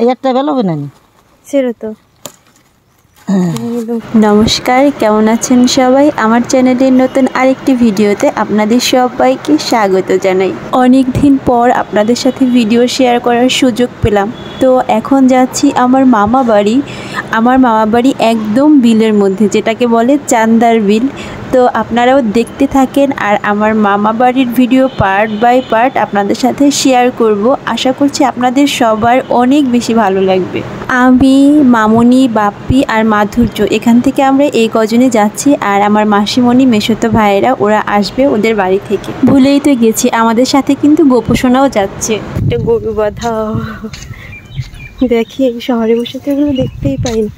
এই একটা বেল হবে না ছিল তো। নমস্কার, কেমন আছেন সবাই? আমার চ্যানেলের নতুন আরেকটি ভিডিওতে আপনাদের সবাইকে স্বাগত জানাই। অনেক দিন পর আপনাদের সাথে ভিডিও শেয়ার করার সুযোগ পেলাম। তো এখন যাচ্ছি আমার মামা বাড়ি। আমার মামা বাড়ি একদম বিলের মধ্যে, যেটাকে বলে চান্দার বিল। তো আপনারাও দেখতে থাকেন আর আমার মামা বাড়ির ভিডিও পার্ট বাই পার্ট আপনাদের সাথে শেয়ার করব। আশা করছি আপনাদের সবার অনেক বেশি ভালো লাগবে। আমি, মামুনি, বাপ্পি আর মাধুর্য, এখান থেকে আমরা এই কজনে যাচ্ছি। আর আমার মাসিমণি, মেসোতো ভাইয়েরা ওরা আসবে ওদের বাড়ি থেকে। ভুলেই তো গেছি, আমাদের সাথে কিন্তু গোপোষণাও যাচ্ছে। একটা গরু বাঁধা দেখি, শহরে বসে তো এগুলো দেখতেই পাই না।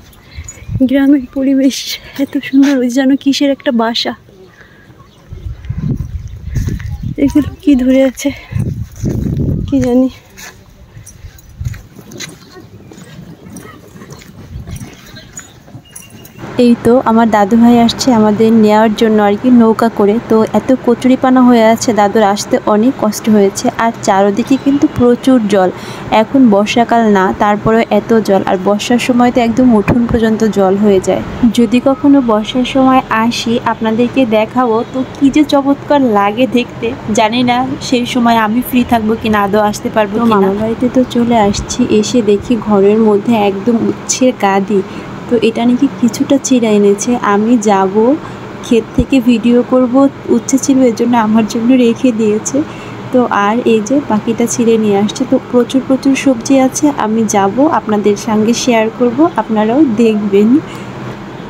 গ্রামের পরিবেশ এত সুন্দর, ওই যেন কিসের একটা বাসা। এগুলো কি ধরে আছে কি জানি। এই তো আমার দাদু ভাই আসছে আমাদের নেওয়ার জন্য আর কি, নৌকা করে। তো এত কচুরিপানা হয়ে আছে, দাদুর আসতে অনেক কষ্ট হয়েছে। আর চারদিকে কিন্তু প্রচুর জল। এখন বর্ষাকাল না, তারপরেও এত জল। আর বর্ষার সময় তো একদম উঠোন পর্যন্ত জল হয়ে যায়। যদি কখনো বর্ষার সময় আসি আপনাদেরকে দেখাবো, তো কি যে চমৎকার লাগে দেখতে। জানি না সেই সময় আমি ফ্রি থাকবো কিনা, আদৌ আসতে পারবো। মামা বাড়িতে তো চলে আসছি, এসে দেখি ঘরের মধ্যে একদম উচ্ছে গাদি। তো এটা নাকি কিছুটা চিড়া এনেছে। আমি যাব ক্ষেত থেকে ভিডিও করব, উচ্ছে ছিল এর জন্য আমার জন্য রেখে দিয়েছে। তো আর এই যে বাকিটা ছিঁড়ে নিয়ে আসছে। তো প্রচুর প্রচুর সবজি আছে, আমি যাব আপনাদের সঙ্গে শেয়ার করব, আপনারাও দেখবেন।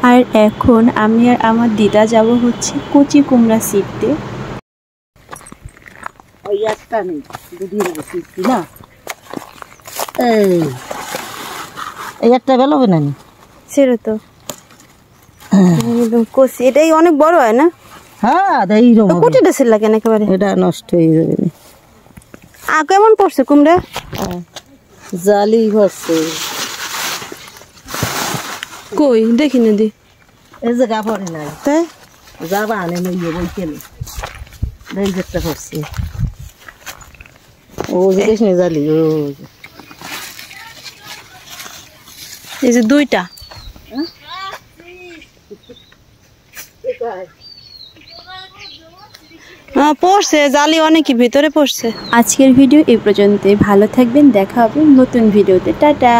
আর এখন আমি আর আমার দিদা যাব হচ্ছে কচি কুমড়া ছিঁড়তে। ওই একটা নেই, দুদিন বসেছি না। এই একটা বেল হবে না ছিল তো। কচি, এটাই অনেক বড় হয় না? হ্যাঁ, এইরকম কোটিটা ছিল কেন একেবারে? এটা নষ্ট হয়ে যাবে। কেমন পড়ছে কুমড়া? জালি ভরছে। কই দেখি না দি, এই যে গা পড়ে নাই, তাই যাবা আনে নইয়ে বই কেলে এই যেটা ভরছে। ও জিনিস নেই জালি। ও এই যে দুইটা পড়ছে, জালি অনেকই ভিতরে পড়ছে। আজকের ভিডিও এই পর্যন্তই। ভালো থাকবেন, দেখা হবে নতুন ভিডিওতে। টাটা।